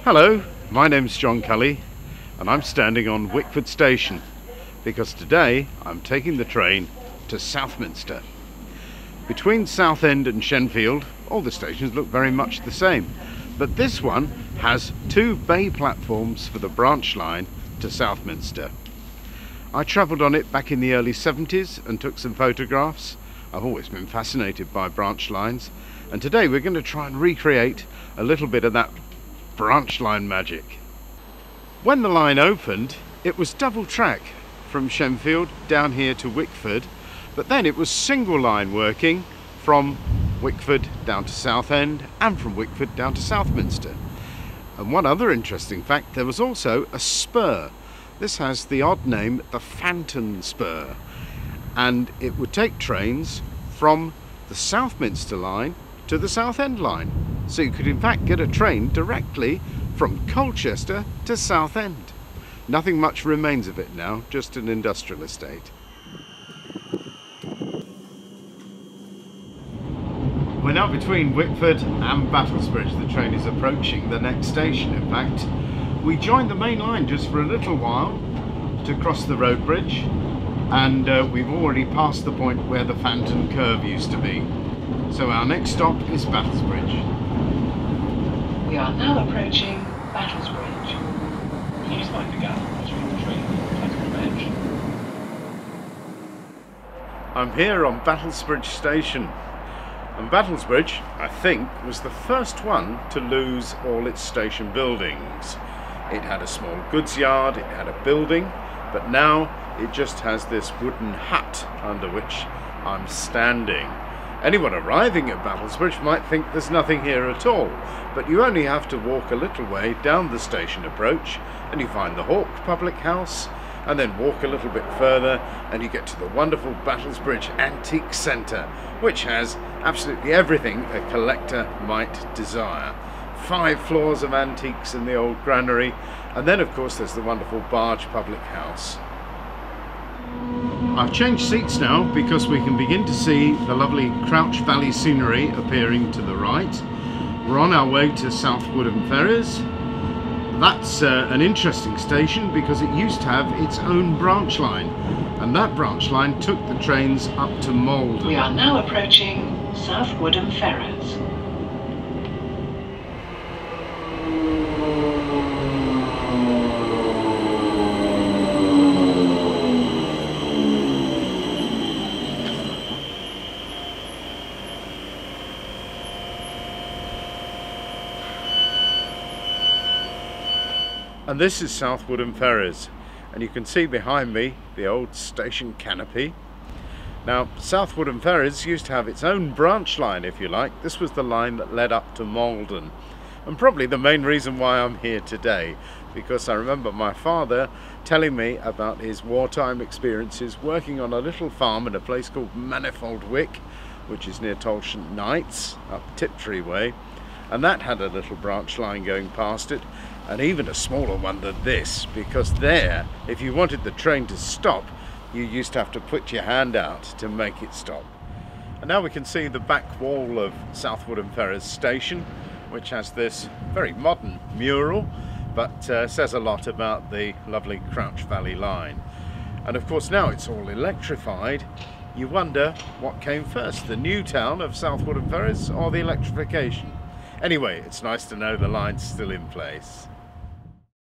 Hello, my name's John Cully and I'm standing on Wickford station because today I'm taking the train to Southminster. Between Southend and Shenfield, all the stations look very much the same, but this one has two bay platforms for the branch line to Southminster. I travelled on it back in the early 70s and took some photographs. I've always been fascinated by branch lines, and today we're going to try and recreate a little bit of that branch line magic. When the line opened, it was double track from Shenfield down here to Wickford, but then it was single line working from Wickford down to Southend and from Wickford down to Southminster. And one other interesting fact, there was also a spur. This has the odd name, the Phantom Spur, and it would take trains from the Southminster line to the Southend line. So you could in fact get a train directly from Colchester to Southend. Nothing much remains of it now, just an industrial estate. We're now between Wickford and Battlesbridge. The train is approaching the next station. In fact, we joined the main line just for a little while to cross the road bridge, and we've already passed the point where the Phantom Curve used to be. So our next stop is Battlesbridge. We are now approaching Battlesbridge. Please mind the gap between the train and the bridge. I'm here on Battlesbridge station. And Battlesbridge, I think, was the first one to lose all its station buildings. It had a small goods yard, it had a building, but now it just has this wooden hut under which I'm standing. Anyone arriving at Battlesbridge might think there's nothing here at all, but you only have to walk a little way down the station approach and you find the Hawk Public House, and then walk a little bit further and you get to the wonderful Battlesbridge Antique Centre, which has absolutely everything a collector might desire. 5 floors of antiques in the old granary, and then of course there's the wonderful Barge Public House. I've changed seats now because we can begin to see the lovely Crouch Valley scenery appearing to the right. We're on our way to South Woodham Ferries. That's an interesting station because it used to have its own branch line, and that branch line took the trains up to Malden. We are now approaching South Woodham Ferries. And this is South Woodham Ferries, and you can see behind me the old station canopy. Now, South Woodham Ferries used to have its own branch line, if you like. This was the line that led up to Malden, and probably the main reason why I'm here today, because I remember my father telling me about his wartime experiences working on a little farm in a place called Manifold Wick, which is near Tolshant Knights, up Tiptree way, and that had a little branch line going past it, and even a smaller one than this, because there, if you wanted the train to stop, you used to have to put your hand out to make it stop. And now we can see the back wall of South Woodham Ferries station, which has this very modern mural, but says a lot about the lovely Crouch Valley line. And of course now it's all electrified. You wonder what came first, the new town of South Woodham Ferries or the electrification? Anyway, it's nice to know the line's still in place.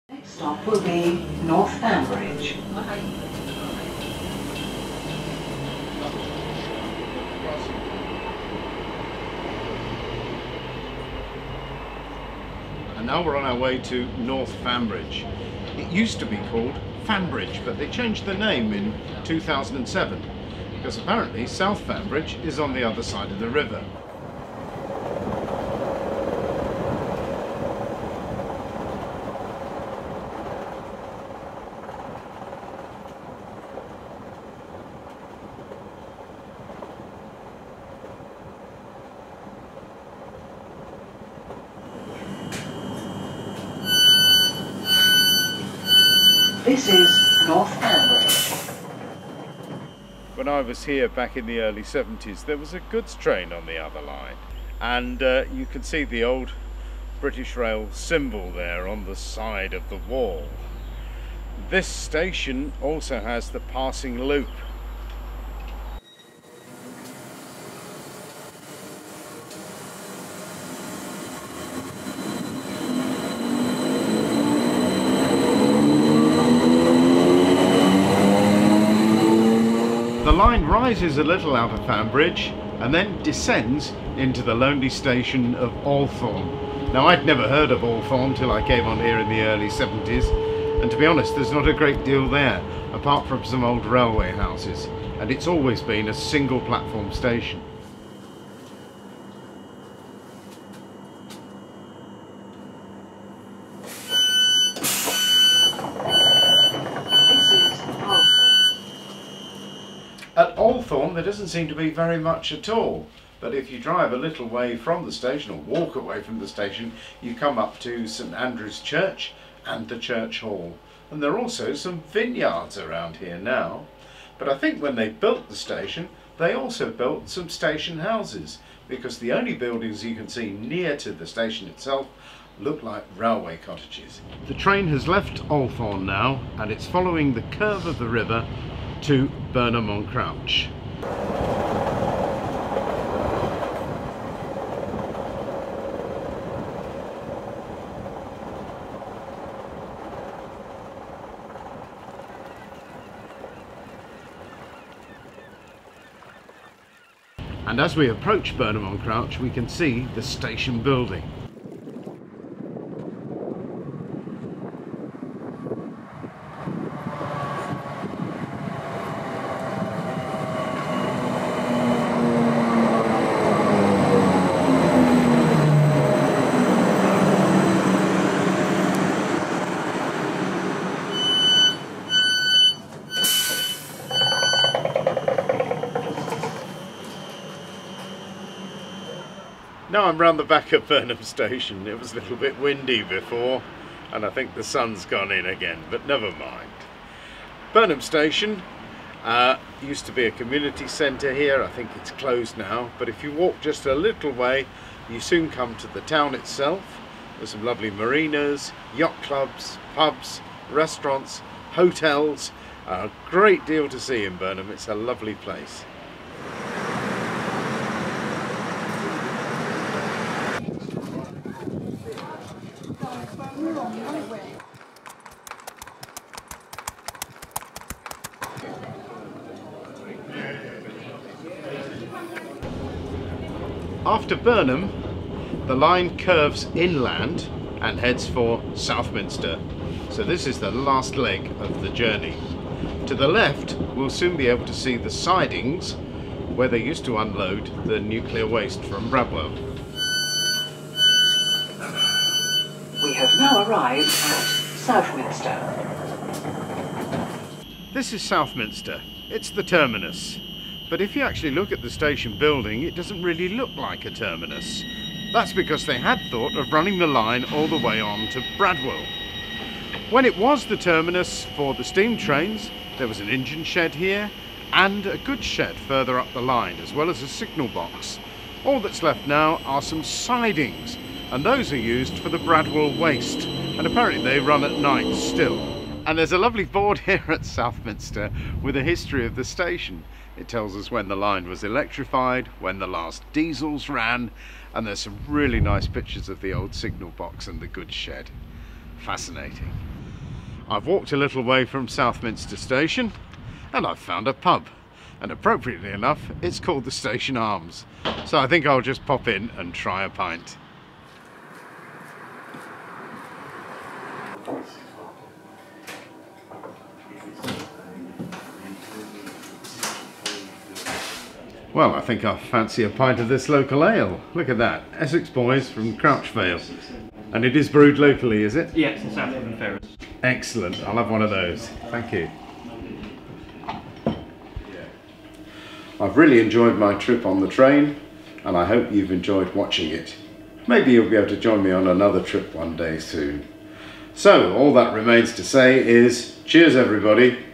Next stop will be North Ambridge. And now we're on our way to North Fambridge. It used to be called Fambridge, but they changed the name in 2007 because apparently South Fambridge is on the other side of the river. This is North Ambridge. When I was here back in the early 70s, there was a goods train on the other line, and you can see the old British Rail symbol there on the side of the wall. This station also has the passing loop. The line rises a little out of Fanbridge and then descends into the lonely station of Althorn. Now, I'd never heard of Althorn till I came on here in the early 70s, and to be honest, there's not a great deal there apart from some old railway houses, and it's always been a single platform station. At Althorn there doesn't seem to be very much at all, but if you drive a little way from the station, or walk away from the station, you come up to St Andrew's Church and the church hall. And there are also some vineyards around here now, but I think when they built the station they also built some station houses, because the only buildings you can see near to the station itself look like railway cottages. The train has left Althorn now and it's following the curve of the river to Burnham-on-Crouch. And as we approach Burnham-on-Crouch, we can see the station building. Now I'm round the back of Burnham Station. It was a little bit windy before and I think the sun's gone in again, but never mind. Burnham Station used to be a community centre here. I think it's closed now, but if you walk just a little way you soon come to the town itself. There's some lovely marinas, yacht clubs, pubs, restaurants, hotels, a great deal to see in Burnham. It's a lovely place. After Burnham, the line curves inland and heads for Southminster. So this is the last leg of the journey. To the left, we'll soon be able to see the sidings where they used to unload the nuclear waste from Bradwell. We have now arrived at Southminster. This is Southminster. It's the terminus. But if you actually look at the station building, it doesn't really look like a terminus. That's because they had thought of running the line all the way on to Bradwell. When it was the terminus for the steam trains, there was an engine shed here and a goods shed further up the line, as well as a signal box. All that's left now are some sidings, and those are used for the Bradwell waste, and apparently they run at night still. And there's a lovely board here at Southminster with a history of the station. It tells us when the line was electrified, when the last diesels ran, and there's some really nice pictures of the old signal box and the goods shed. Fascinating. I've walked a little way from Southminster Station and I've found a pub, and appropriately enough it's called the Station Arms, so I think I'll just pop in and try a pint. Well, I think I'll fancy a pint of this local ale. Look at that, Essex Boys from Crouch Vale. And it is brewed locally, is it? Yes, it's South from Ferris. Excellent, I'll have one of those. Thank you. I've really enjoyed my trip on the train, and I hope you've enjoyed watching it. Maybe you'll be able to join me on another trip one day soon. So, all that remains to say is, cheers everybody.